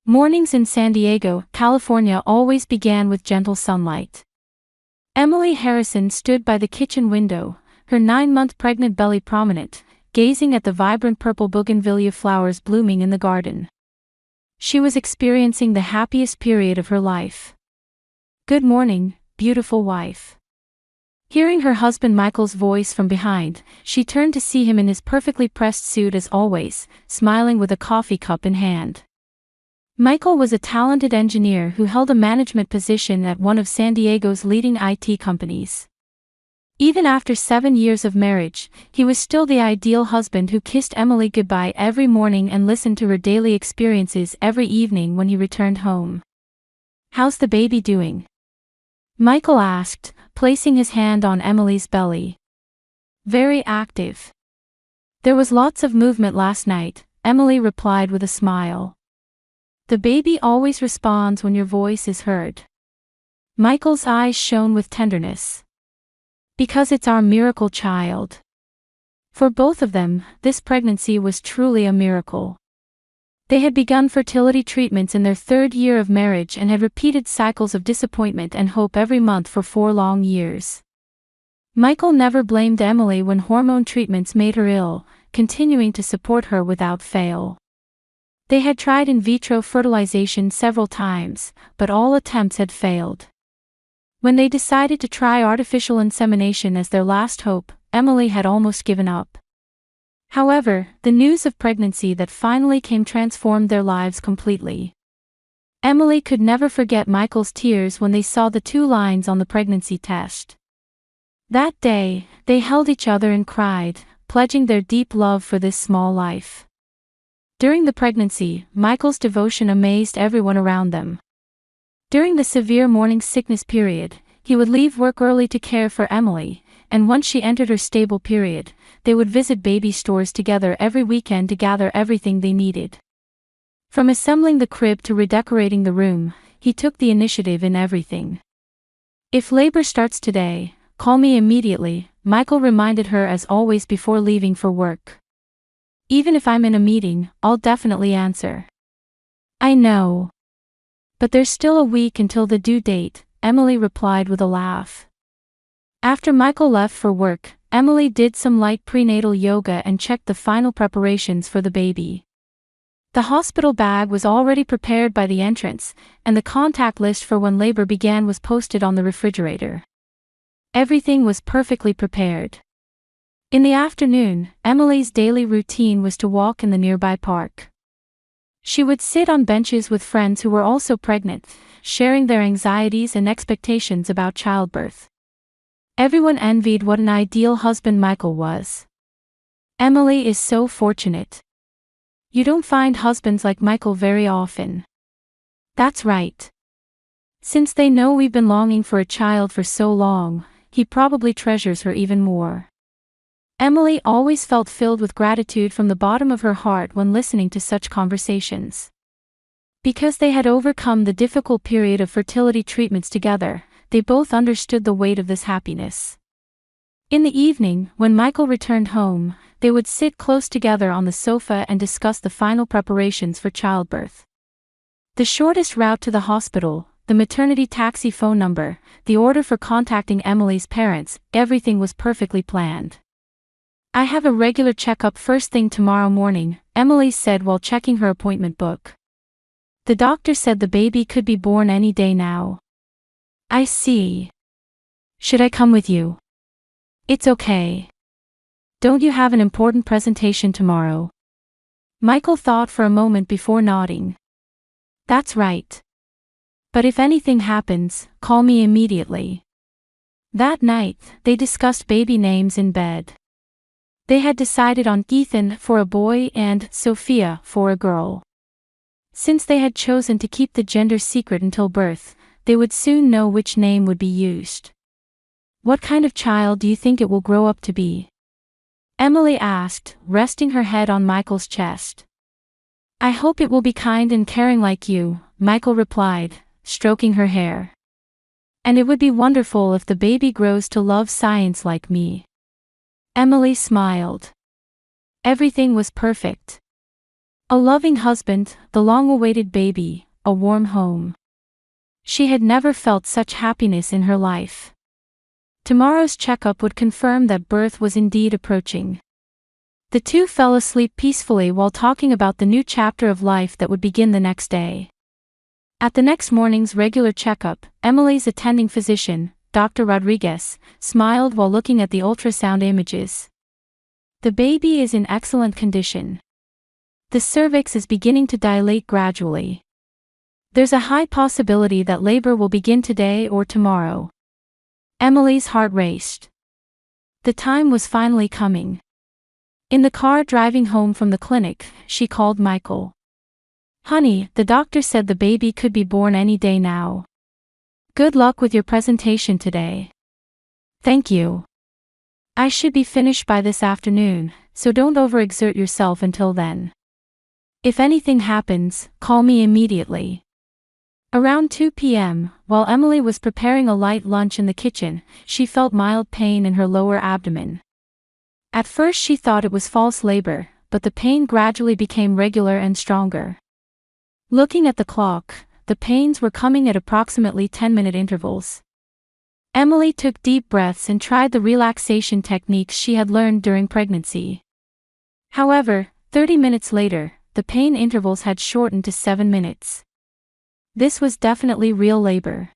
Mornings in San Diego, California always began with gentle sunlight. Emily Harrison stood by the kitchen window, her 9-month pregnant belly prominent, gazing at the vibrant purple bougainvillea flowers blooming in the garden. She was experiencing the happiest period of her life. "Good morning, beautiful wife." Hearing her husband Michael's voice from behind, she turned to see him in his perfectly pressed suit as always, smiling with a coffee cup in hand. Michael was a talented engineer who held a management position at one of San Diego's leading IT companies. Even after 7 years of marriage, he was still the ideal husband who kissed Emily goodbye every morning and listened to her daily experiences every evening when he returned home. "How's the baby doing?" Michael asked, placing his hand on Emily's belly. "Very active. There was lots of movement last night," Emily replied with a smile. "The baby always responds when your voice is heard." Michael's eyes shone with tenderness. "Because it's our miracle child." For both of them, this pregnancy was truly a miracle. They had begun fertility treatments in their 3rd year of marriage and had repeated cycles of disappointment and hope every month for 4 long years. Michael never blamed Emily when hormone treatments made her ill, continuing to support her without fail. They had tried in vitro fertilization several times, but all attempts had failed. When they decided to try artificial insemination as their last hope, Emily had almost given up. However, the news of pregnancy that finally came transformed their lives completely. Emily could never forget Michael's tears when they saw the 2 lines on the pregnancy test. That day, they held each other and cried, pledging their deep love for this small life. During the pregnancy, Michael's devotion amazed everyone around them. During the severe morning sickness period, he would leave work early to care for Emily, and once she entered her stable period, they would visit baby stores together every weekend to gather everything they needed. From assembling the crib to redecorating the room, he took the initiative in everything. "If labor starts today, call me immediately," Michael reminded her as always before leaving for work. "Even if I'm in a meeting, I'll definitely answer." "I know. But there's still a week until the due date," Emily replied with a laugh. After Michael left for work, Emily did some light prenatal yoga and checked the final preparations for the baby. The hospital bag was already prepared by the entrance, and the contact list for when labor began was posted on the refrigerator. Everything was perfectly prepared. In the afternoon, Emily's daily routine was to walk in the nearby park. She would sit on benches with friends who were also pregnant, sharing their anxieties and expectations about childbirth. Everyone envied what an ideal husband Michael was. "Emily is so fortunate. You don't find husbands like Michael very often." "That's right. Since they know we've been longing for a child for so long, he probably treasures her even more." Emily always felt filled with gratitude from the bottom of her heart when listening to such conversations. Because they had overcome the difficult period of fertility treatments together, they both understood the weight of this happiness. In the evening, when Michael returned home, they would sit close together on the sofa and discuss the final preparations for childbirth. The shortest route to the hospital, the maternity taxi phone number, the order for contacting Emily's parents, everything was perfectly planned. "I have a regular checkup first thing tomorrow morning," Emily said while checking her appointment book. "The doctor said the baby could be born any day now." "I see. Should I come with you?" "It's okay. Don't you have an important presentation tomorrow?" Michael thought for a moment before nodding. "That's right. But if anything happens, call me immediately." That night, they discussed baby names in bed. They had decided on Ethan for a boy and Sophia for a girl. Since they had chosen to keep the gender secret until birth, they would soon know which name would be used. "What kind of child do you think it will grow up to be?" Emily asked, resting her head on Michael's chest. "I hope it will be kind and caring like you," Michael replied, stroking her hair. "And it would be wonderful if the baby grows to love science like me." Emily smiled. Everything was perfect. A loving husband, the long-awaited baby, a warm home. She had never felt such happiness in her life. Tomorrow's checkup would confirm that birth was indeed approaching. The two fell asleep peacefully while talking about the new chapter of life that would begin the next day. At the next morning's regular checkup, Emily's attending physician, Dr. Rodriguez, smiled while looking at the ultrasound images. The baby is in excellent condition. The cervix is beginning to dilate gradually. There's a high possibility that labor will begin today or tomorrow. Emily's heart raced. The time was finally coming. In the car driving home from the clinic, she called Michael. "Honey, the doctor said the baby could be born any day now. Good luck with your presentation today." "Thank you. I should be finished by this afternoon, so don't overexert yourself until then. If anything happens, call me immediately." Around 2 p.m., while Emily was preparing a light lunch in the kitchen, she felt mild pain in her lower abdomen. At first she thought it was false labor, but the pain gradually became regular and stronger. Looking at the clock, the pains were coming at approximately 10-minute intervals. Emily took deep breaths and tried the relaxation techniques she had learned during pregnancy. However, 30 minutes later, the pain intervals had shortened to 7 minutes. This was definitely real labor.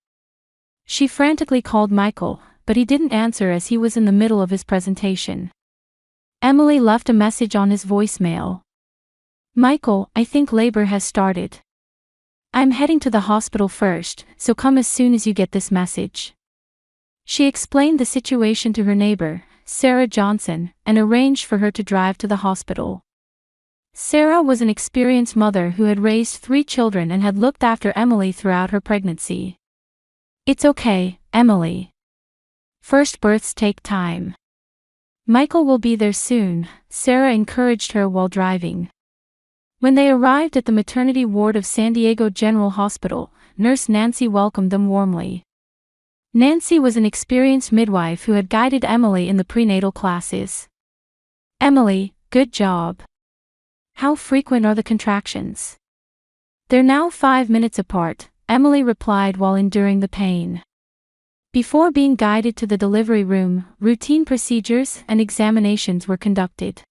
She frantically called Michael, but he didn't answer as he was in the middle of his presentation. Emily left a message on his voicemail. "Michael, I think labor has started. I'm heading to the hospital first, so come as soon as you get this message." She explained the situation to her neighbor, Sarah Johnson, and arranged for her to drive to the hospital. Sarah was an experienced mother who had raised 3 children and had looked after Emily throughout her pregnancy. "It's okay, Emily. First births take time. Michael will be there soon," Sarah encouraged her while driving. When they arrived at the maternity ward of San Diego General Hospital, Nurse Nancy welcomed them warmly. Nancy was an experienced midwife who had guided Emily in the prenatal classes. "Emily, good job. How frequent are the contractions?" "They're now 5 minutes apart," Emily replied while enduring the pain. Before being guided to the delivery room, routine procedures and examinations were conducted.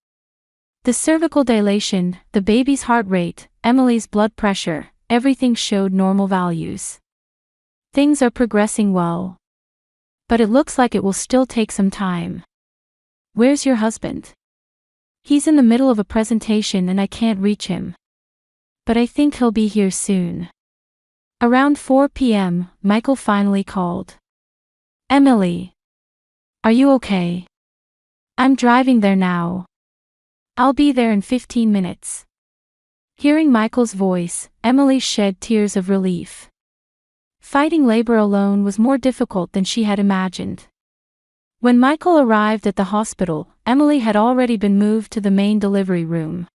The cervical dilation, the baby's heart rate, Emily's blood pressure, everything showed normal values. Things are progressing well. But it looks like it will still take some time. "Where's your husband?" "He's in the middle of a presentation and I can't reach him. But I think he'll be here soon." Around 4 p.m., Michael finally called. "Emily. Are you okay?" "I'm driving there now. I'll be there in 15 minutes. Hearing Michael's voice, Emily shed tears of relief. Fighting labor alone was more difficult than she had imagined. When Michael arrived at the hospital, Emily had already been moved to the main delivery room.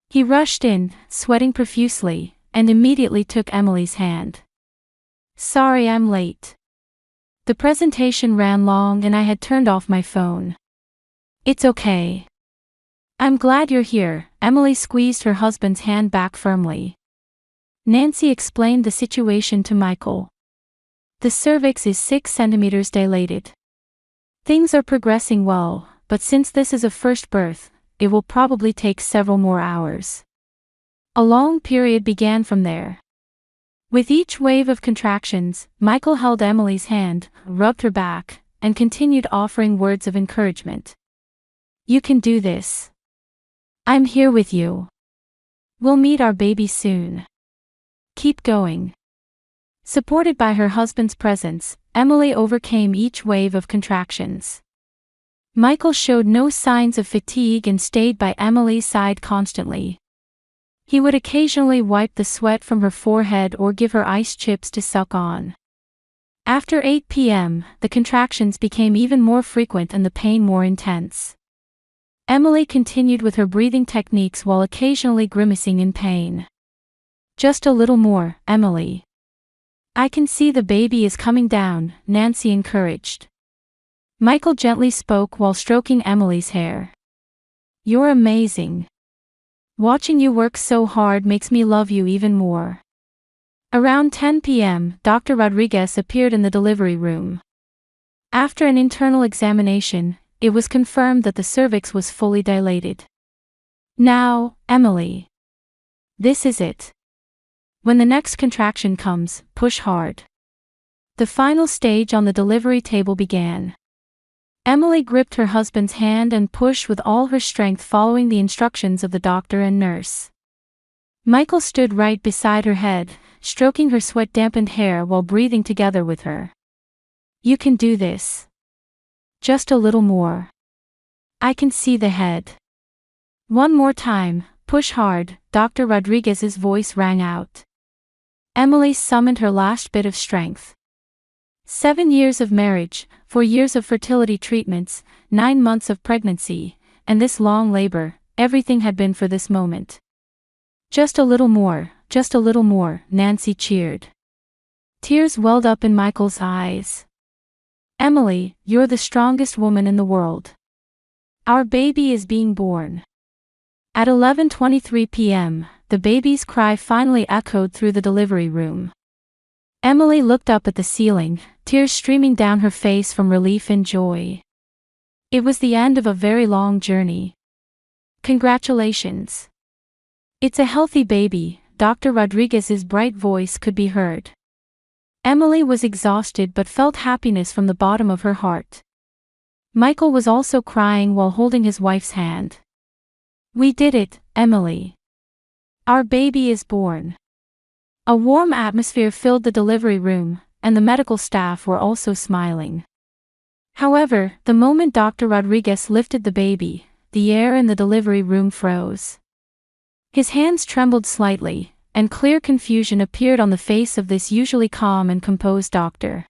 He rushed in, sweating profusely, and immediately took Emily's hand. "Sorry I'm late. The presentation ran long and I had turned off my phone." "It's okay. I'm glad you're here." Emily squeezed her husband's hand back firmly. Nancy explained the situation to Michael. "The cervix is 6 centimeters dilated. Things are progressing well, but since this is a first birth, it will probably take several more hours." A long period began from there. With each wave of contractions, Michael held Emily's hand, rubbed her back, and continued offering words of encouragement. "You can do this. I'm here with you. We'll meet our baby soon. Keep going." Supported by her husband's presence, Emily overcame each wave of contractions. Michael showed no signs of fatigue and stayed by Emily's side constantly. He would occasionally wipe the sweat from her forehead or give her ice chips to suck on. After 8 p.m., the contractions became even more frequent and the pain more intense. Emily continued with her breathing techniques while occasionally grimacing in pain. "Just a little more, Emily. I can see the baby is coming down," Nancy encouraged. Michael gently spoke while stroking Emily's hair. "You're amazing. Watching you work so hard makes me love you even more. Around 10 p.m., Dr. Rodriguez appeared in the delivery room. After an internal examination, it was confirmed that the cervix was fully dilated. Now, Emily. This is it. When the next contraction comes, push hard. The final stage on the delivery table began. Emily gripped her husband's hand and pushed with all her strength, following the instructions of the doctor and nurse. Michael stood right beside her head, stroking her sweat-dampened hair while breathing together with her. You can do this. Just a little more. I can see the head. One more time, push hard, Dr. Rodriguez's voice rang out. Emily summoned her last bit of strength. 7 years of marriage, 4 years of fertility treatments, 9 months of pregnancy, and this long labor, everything had been for this moment. Just a little more, Nancy cheered. Tears welled up in Michael's eyes. Emily, you're the strongest woman in the world. Our baby is being born. At 11:23 p.m., the baby's cry finally echoed through the delivery room. Emily looked up at the ceiling, tears streaming down her face from relief and joy. It was the end of a very long journey. Congratulations. It's a healthy baby, Dr. Rodriguez's bright voice could be heard. Emily was exhausted but felt happiness from the bottom of her heart. Michael was also crying while holding his wife's hand. We did it, Emily. Our baby is born. A warm atmosphere filled the delivery room, and the medical staff were also smiling. However, the moment Dr. Rodriguez lifted the baby, the air in the delivery room froze. His hands trembled slightly, and clear confusion appeared on the face of this usually calm and composed doctor.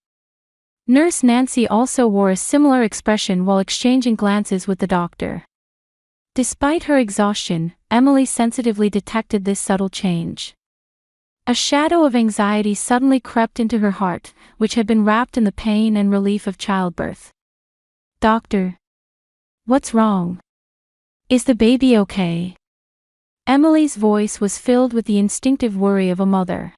Nurse Nancy also wore a similar expression while exchanging glances with the doctor. Despite her exhaustion, Emily sensitively detected this subtle change. A shadow of anxiety suddenly crept into her heart, which had been wrapped in the pain and relief of childbirth. Doctor. What's wrong? Is the baby okay? Emily's voice was filled with the instinctive worry of a mother.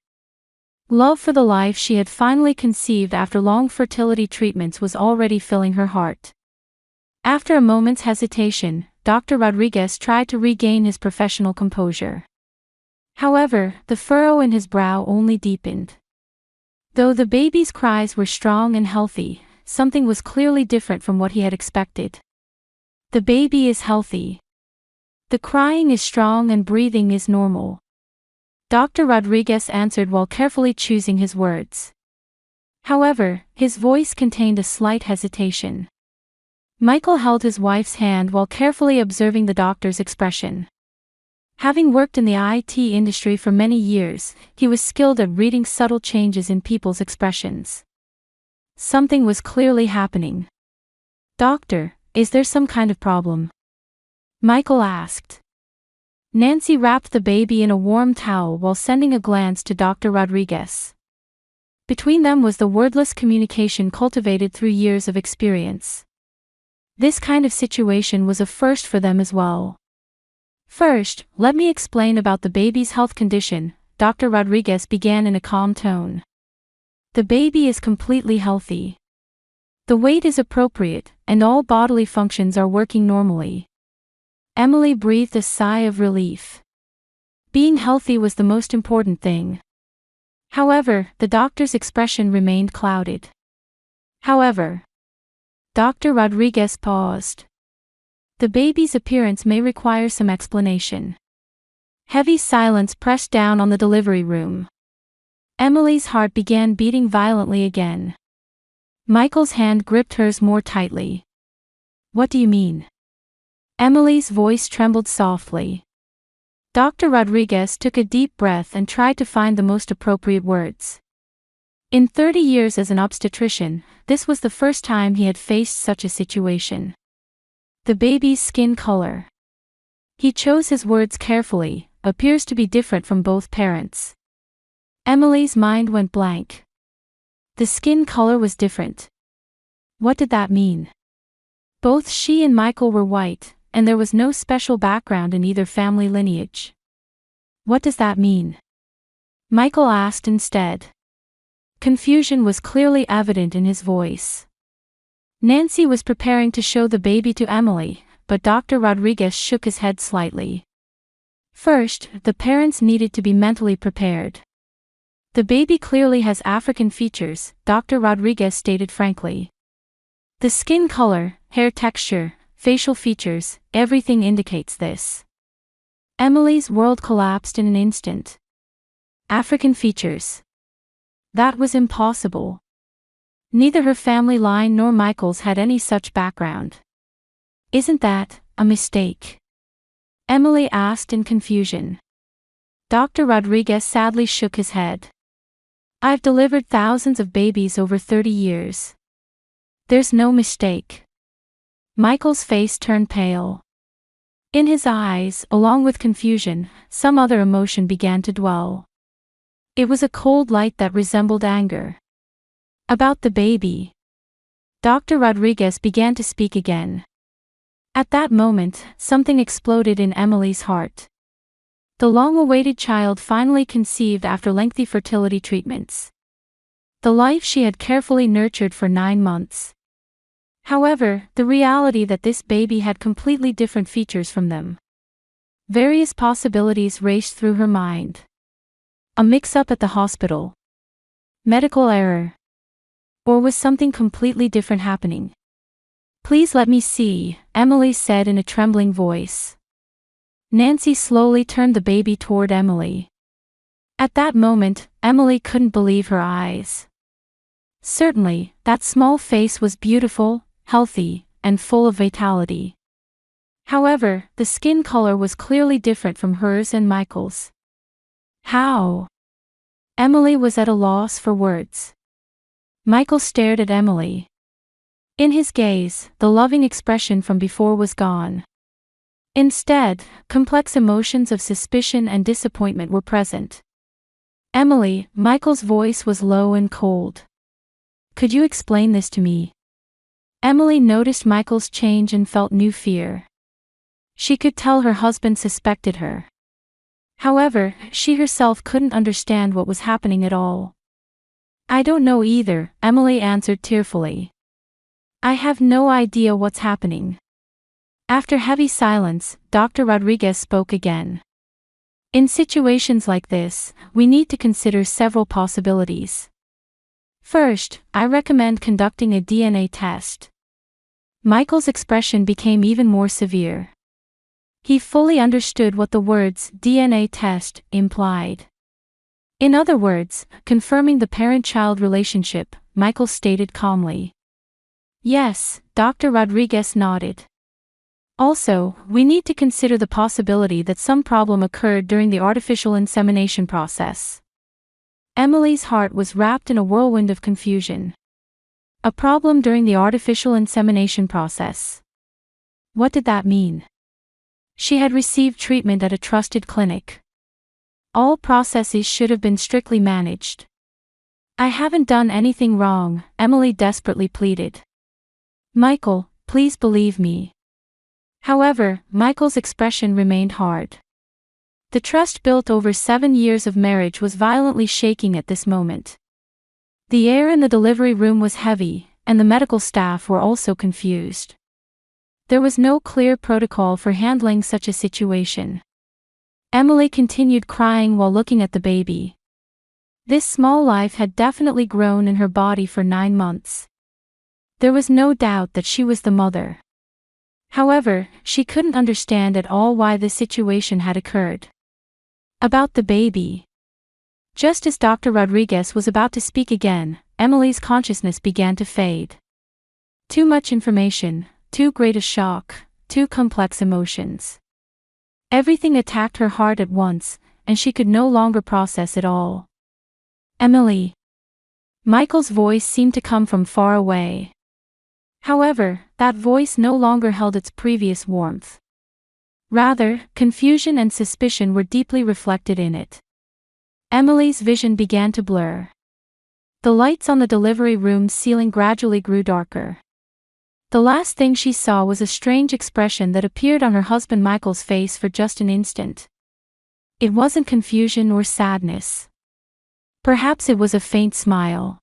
Love for the life she had finally conceived after long fertility treatments was already filling her heart. After a moment's hesitation, Dr. Rodriguez tried to regain his professional composure. However, the furrow in his brow only deepened. Though the baby's cries were strong and healthy, something was clearly different from what he had expected. The baby is healthy. The crying is strong and breathing is normal. Dr. Rodriguez answered while carefully choosing his words. However, his voice contained a slight hesitation. Michael held his wife's hand while carefully observing the doctor's expression. Having worked in the IT industry for many years, he was skilled at reading subtle changes in people's expressions. Something was clearly happening. Doctor, is there some kind of problem? Michael asked. Nancy wrapped the baby in a warm towel while sending a glance to Dr. Rodriguez. Between them was the wordless communication cultivated through years of experience. This kind of situation was a first for them as well. First, let me explain about the baby's health condition, Dr. Rodriguez began in a calm tone. The baby is completely healthy. The weight is appropriate, and all bodily functions are working normally. Emily breathed a sigh of relief. Being healthy was the most important thing. However, the doctor's expression remained clouded. However, Dr. Rodriguez paused. The baby's appearance may require some explanation. Heavy silence pressed down on the delivery room. Emily's heart began beating violently again. Michael's hand gripped hers more tightly. What do you mean? Emily's voice trembled softly. Dr. Rodriguez took a deep breath and tried to find the most appropriate words. In 30 years as an obstetrician, this was the first time he had faced such a situation. The baby's skin color. He chose his words carefully, appears to be different from both parents. Emily's mind went blank. The skin color was different. What did that mean? Both she and Michael were white, and there was no special background in either family lineage. What does that mean? Michael asked instead. Confusion was clearly evident in his voice. Nancy was preparing to show the baby to Emily, but Dr. Rodriguez shook his head slightly. First, the parents needed to be mentally prepared. The baby clearly has African features, Dr. Rodriguez stated frankly. The skin color, hair texture, facial features, everything indicates this. Emily's world collapsed in an instant. African features. That was impossible. Neither her family line nor Michael's had any such background. Isn't that a mistake? Emily asked in confusion. Dr. Rodriguez sadly shook his head. I've delivered thousands of babies over 30 years. There's no mistake. Michael's face turned pale. In his eyes, along with confusion, some other emotion began to dwell. It was a cold light that resembled anger. About the baby. Dr. Rodriguez began to speak again. At that moment, something exploded in Emily's heart. The long-awaited child finally conceived after lengthy fertility treatments. The life she had carefully nurtured for 9 months. However, the reality that this baby had completely different features from them. Various possibilities raced through her mind. A mix-up at the hospital. Medical error. Or was something completely different happening? Please let me see, Emily said in a trembling voice. Nancy slowly turned the baby toward Emily. At that moment, Emily couldn't believe her eyes. Certainly, that small face was beautiful, healthy, and full of vitality. However, the skin color was clearly different from hers and Michael's. How? Emily was at a loss for words. Michael stared at Emily. In his gaze, the loving expression from before was gone. Instead, complex emotions of suspicion and disappointment were present. Emily, Michael's voice was low and cold. Could you explain this to me? Emily noticed Michael's change and felt new fear. She could tell her husband suspected her. However, she herself couldn't understand what was happening at all. I don't know either, Emily answered tearfully. I have no idea what's happening. After heavy silence, Dr. Rodriguez spoke again. In situations like this, we need to consider several possibilities. First, I recommend conducting a DNA test. Michael's expression became even more severe. He fully understood what the words DNA test implied. In other words, confirming the parent-child relationship, Michael stated calmly. Yes, Dr. Rodriguez nodded. Also, we need to consider the possibility that some problem occurred during the artificial insemination process. Emily's heart was wrapped in a whirlwind of confusion. A problem during the artificial insemination process. What did that mean? She had received treatment at a trusted clinic. All processes should have been strictly managed. I haven't done anything wrong, Emily desperately pleaded. Michael, please believe me. However, Michael's expression remained hard. The trust built over 7 years of marriage was violently shaking at this moment. The air in the delivery room was heavy, and the medical staff were also confused. There was no clear protocol for handling such a situation. Emily continued crying while looking at the baby. This small life had definitely grown in her body for 9 months. There was no doubt that she was the mother. However, she couldn't understand at all why this situation had occurred. About the baby. Just as Dr. Rodriguez was about to speak again, Emily's consciousness began to fade. Too much information, too great a shock, too complex emotions. Everything attacked her heart at once, and she could no longer process it all. Emily. Michael's voice seemed to come from far away. However, that voice no longer held its previous warmth. Rather, confusion and suspicion were deeply reflected in it. Emily's vision began to blur. The lights on the delivery room ceiling gradually grew darker. The last thing she saw was a strange expression that appeared on her husband Michael's face for just an instant. It wasn't confusion or sadness. Perhaps it was a faint smile.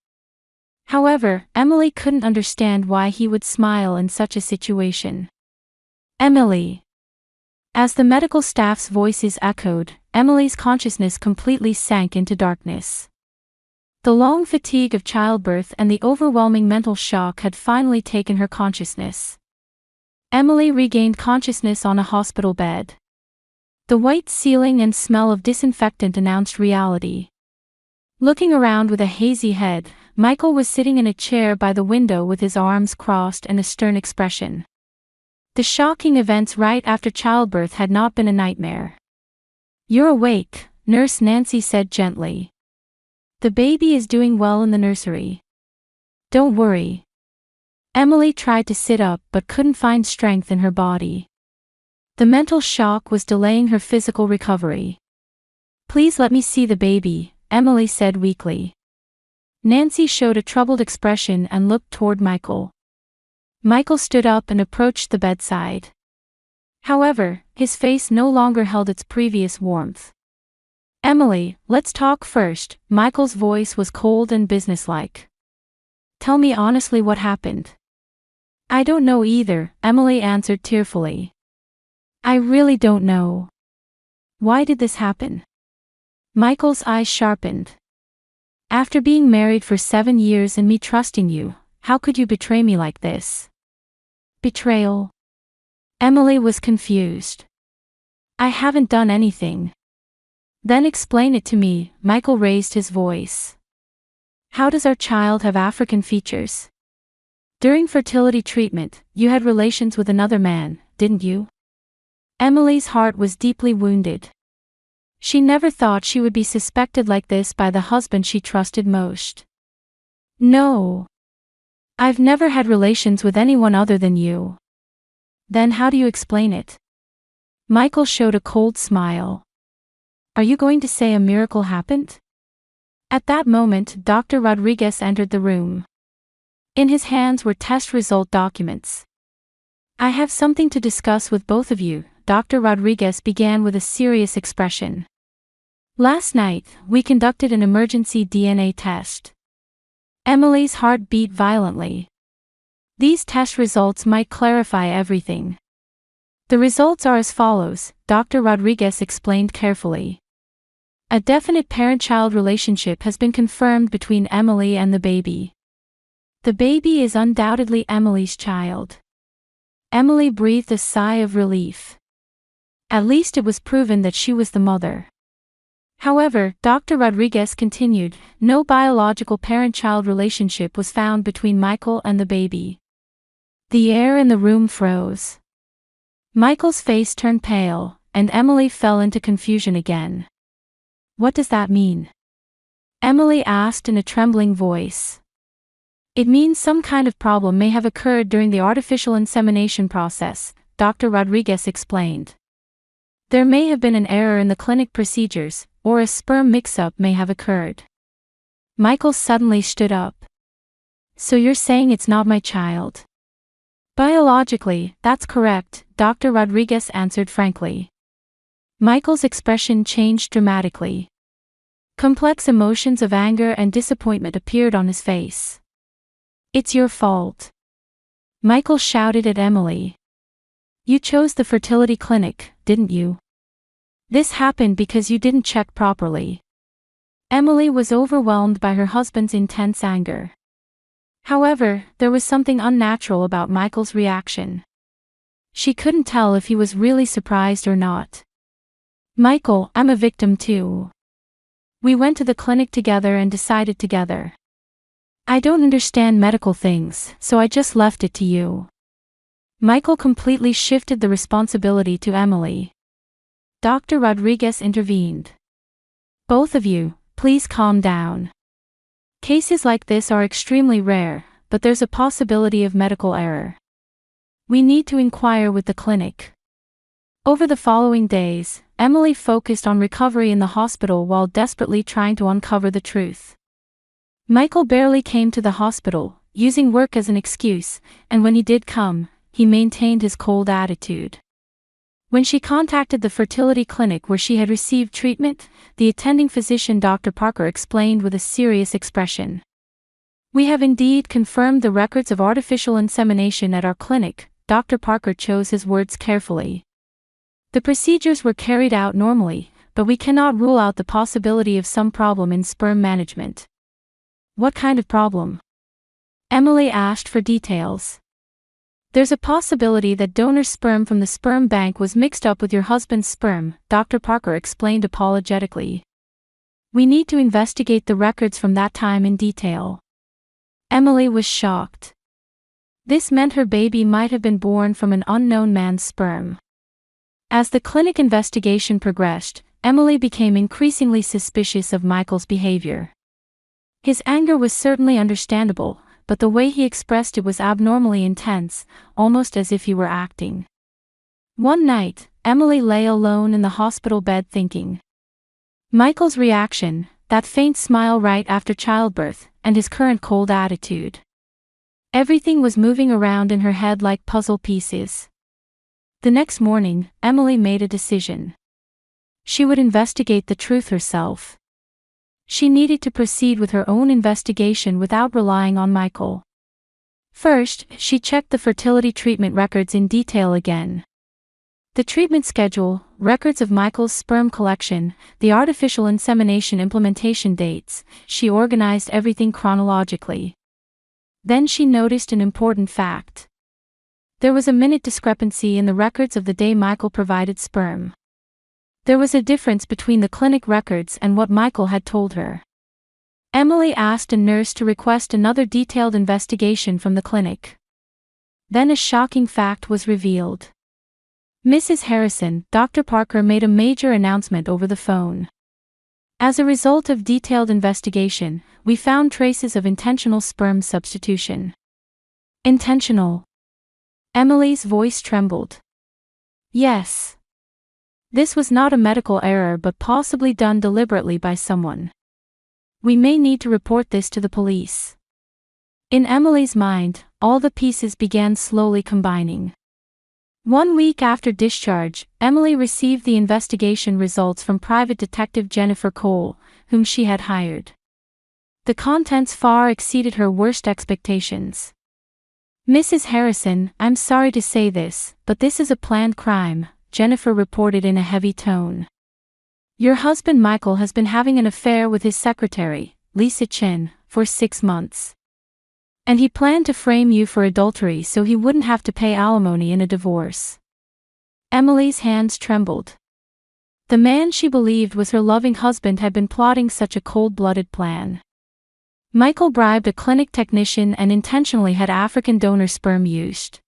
However, Emily couldn't understand why he would smile in such a situation. Emily. As the medical staff's voices echoed, Emily's consciousness completely sank into darkness. The long fatigue of childbirth and the overwhelming mental shock had finally taken her consciousness. Emily regained consciousness on a hospital bed. The white ceiling and smell of disinfectant announced reality. Looking around with a hazy head, Michael was sitting in a chair by the window with his arms crossed and a stern expression. The shocking events right after childbirth had not been a nightmare. "You're awake," Nurse Nancy said gently. "The baby is doing well in the nursery. Don't worry." Emily tried to sit up but couldn't find strength in her body. The mental shock was delaying her physical recovery. "Please let me see the baby," Emily said weakly. Nancy showed a troubled expression and looked toward Michael. Michael stood up and approached the bedside. However, his face no longer held its previous warmth. "Emily, let's talk first." Michael's voice was cold and businesslike. "Tell me honestly what happened." "I don't know either," Emily answered tearfully. "I really don't know. Why did this happen?" Michael's eyes sharpened. "After being married for 7 years and me trusting you, how could you betray me like this?" "Betrayal?" Emily was confused. "I haven't done anything." "Then explain it to me." Michael raised his voice. "How does our child have African features? During fertility treatment, you had relations with another man, didn't you?" Emily's heart was deeply wounded. She never thought she would be suspected like this by the husband she trusted most. "No. I've never had relations with anyone other than you." "Then how do you explain it?" Michael showed a cold smile. "Are you going to say a miracle happened?" At that moment, Dr. Rodriguez entered the room. In his hands were test result documents. "I have something to discuss with both of you," Dr. Rodriguez began with a serious expression. "Last night, we conducted an emergency DNA test." Emily's heart beat violently. These test results might clarify everything. "The results are as follows," Dr. Rodriguez explained carefully. "A definite parent-child relationship has been confirmed between Emily and the baby. The baby is undoubtedly Emily's child." Emily breathed a sigh of relief. At least it was proven that she was the mother. However, Dr. Rodriguez continued, no biological parent-child relationship was found between Michael and the baby. The air in the room froze. Michael's face turned pale, and Emily fell into confusion again. "What does that mean?" Emily asked in a trembling voice. "It means some kind of problem may have occurred during the artificial insemination process," Dr. Rodriguez explained. "There may have been an error in the clinic procedures, or a sperm mix-up may have occurred." Michael suddenly stood up. "So you're saying it's not my child?" "Biologically, that's correct," Dr. Rodriguez answered frankly. Michael's expression changed dramatically. Complex emotions of anger and disappointment appeared on his face. "It's your fault," Michael shouted at Emily. "You chose the fertility clinic, didn't you? This happened because you didn't check properly." Emily was overwhelmed by her husband's intense anger. However, there was something unnatural about Michael's reaction. She couldn't tell if he was really surprised or not. "Michael, I'm a victim too. We went to the clinic together and decided together. I don't understand medical things, so I just left it to you." Michael completely shifted the responsibility to Emily. Dr. Rodriguez intervened. "Both of you, please calm down. Cases like this are extremely rare, but there's a possibility of medical error. We need to inquire with the clinic." Over the following days, Emily focused on recovery in the hospital while desperately trying to uncover the truth. Michael barely came to the hospital, using work as an excuse, and when he did come, he maintained his cold attitude. When she contacted the fertility clinic where she had received treatment, the attending physician Dr. Parker explained with a serious expression. "We have indeed confirmed the records of artificial insemination at our clinic." Dr. Parker chose his words carefully. "The procedures were carried out normally, but we cannot rule out the possibility of some problem in sperm management." "What kind of problem?" Emily asked for details. "There's a possibility that donor sperm from the sperm bank was mixed up with your husband's sperm," Dr. Parker explained apologetically. "We need to investigate the records from that time in detail." Emily was shocked. This meant her baby might have been born from an unknown man's sperm. As the clinic investigation progressed, Emily became increasingly suspicious of Michael's behavior. His anger was certainly understandable, but the way he expressed it was abnormally intense, almost as if he were acting. One night, Emily lay alone in the hospital bed thinking. Michael's reaction, that faint smile right after childbirth, and his current cold attitude. Everything was moving around in her head like puzzle pieces. The next morning, Emily made a decision. She would investigate the truth herself. She needed to proceed with her own investigation without relying on Michael. First, she checked the fertility treatment records in detail again. The treatment schedule, records of Michael's sperm collection, the artificial insemination implementation dates, she organized everything chronologically. Then she noticed an important fact. There was a minute discrepancy in the records of the day Michael provided sperm. There was a difference between the clinic records and what Michael had told her. Emily asked a nurse to request another detailed investigation from the clinic. Then a shocking fact was revealed. Mrs. Harrison, Dr. Parker made a major announcement over the phone. As a result of detailed investigation, we found traces of intentional sperm substitution. Intentional. Emily's voice trembled. Yes. This was not a medical error but possibly done deliberately by someone. We may need to report this to the police. In Emily's mind, all the pieces began slowly combining. 1 week after discharge, Emily received the investigation results from private detective Jennifer Cole, whom she had hired. The contents far exceeded her worst expectations. "Mrs. Harrison, I'm sorry to say this, but this is a planned crime," Jennifer reported in a heavy tone. "Your husband Michael has been having an affair with his secretary, Lisa Chin, for 6 months. And he planned to frame you for adultery so he wouldn't have to pay alimony in a divorce." Emily's hands trembled. The man she believed was her loving husband had been plotting such a cold-blooded plan. Michael bribed a clinic technician and intentionally had African donor sperm used.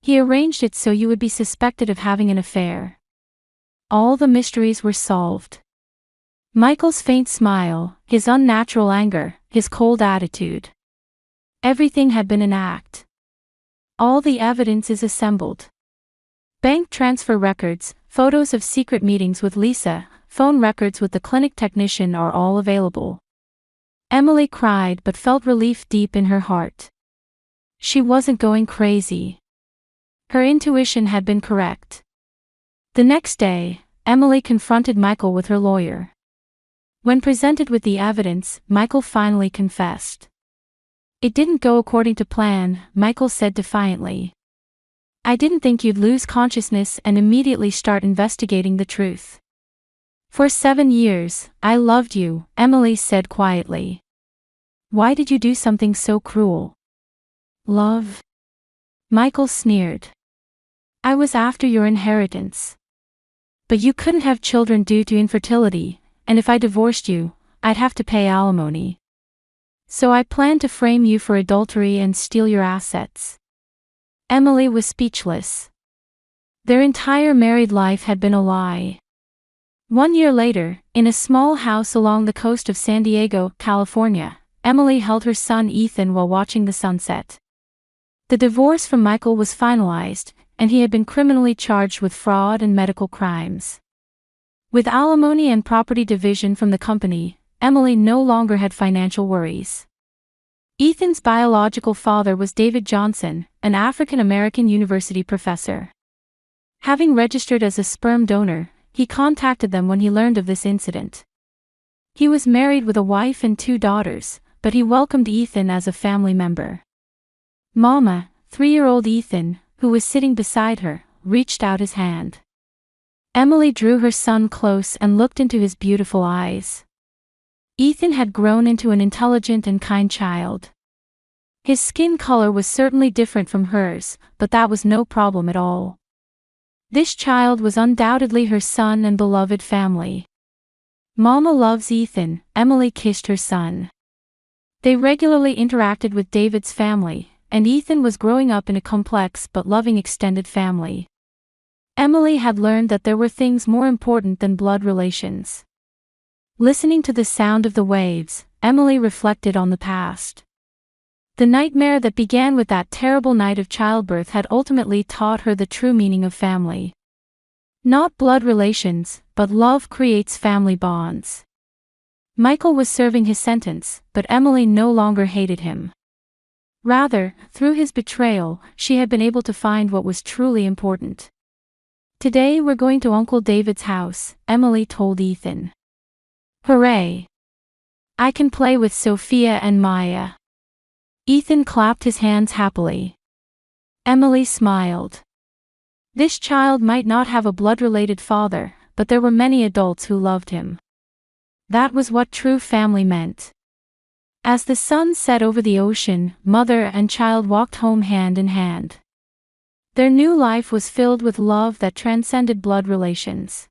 He arranged it so you would be suspected of having an affair. All the mysteries were solved. Michael's faint smile, his unnatural anger, his cold attitude. Everything had been an act. All the evidence is assembled. Bank transfer records, photos of secret meetings with Lisa, phone records with the clinic technician are all available. Emily cried but felt relief deep in her heart. She wasn't going crazy. Her intuition had been correct. The next day, Emily confronted Michael with her lawyer. When presented with the evidence, Michael finally confessed. "It didn't go according to plan," Michael said defiantly. "I didn't think you'd lose consciousness and immediately start investigating the truth. For 7 years, I loved you," Emily said quietly. "Why did you do something so cruel?" "Love?" Michael sneered. "I was after your inheritance. But you couldn't have children due to infertility, and if I divorced you, I'd have to pay alimony. So I planned to frame you for adultery and steal your assets." Emily was speechless. Their entire married life had been a lie. 1 year later, in a small house along the coast of San Diego, California, Emily held her son Ethan while watching the sunset. The divorce from Michael was finalized, and he had been criminally charged with fraud and medical crimes. With alimony and property division from the company, Emily no longer had financial worries. Ethan's biological father was David Johnson, an African-American university professor. Having registered as a sperm donor, he contacted them when he learned of this incident. He was married with a wife and 2 daughters, but he welcomed Ethan as a family member. Mama, 3-year-old Ethan, who was sitting beside her, reached out his hand. Emily drew her son close and looked into his beautiful eyes. Ethan had grown into an intelligent and kind child. His skin color was certainly different from hers, but that was no problem at all. This child was undoubtedly her son and beloved family. Mama loves Ethan, Emily kissed her son. They regularly interacted with David's family, and Ethan was growing up in a complex but loving extended family. Emily had learned that there were things more important than blood relations. Listening to the sound of the waves, Emily reflected on the past. The nightmare that began with that terrible night of childbirth had ultimately taught her the true meaning of family. Not blood relations, but love creates family bonds. Michael was serving his sentence, but Emily no longer hated him. Rather, through his betrayal, she had been able to find what was truly important. "Today we're going to Uncle David's house," Emily told Ethan. "Hooray! I can play with Sophia and Maya." Ethan clapped his hands happily. Emily smiled. This child might not have a blood-related father, but there were many adults who loved him. That was what true family meant. As the sun set over the ocean, mother and child walked home hand in hand. Their new life was filled with love that transcended blood relations.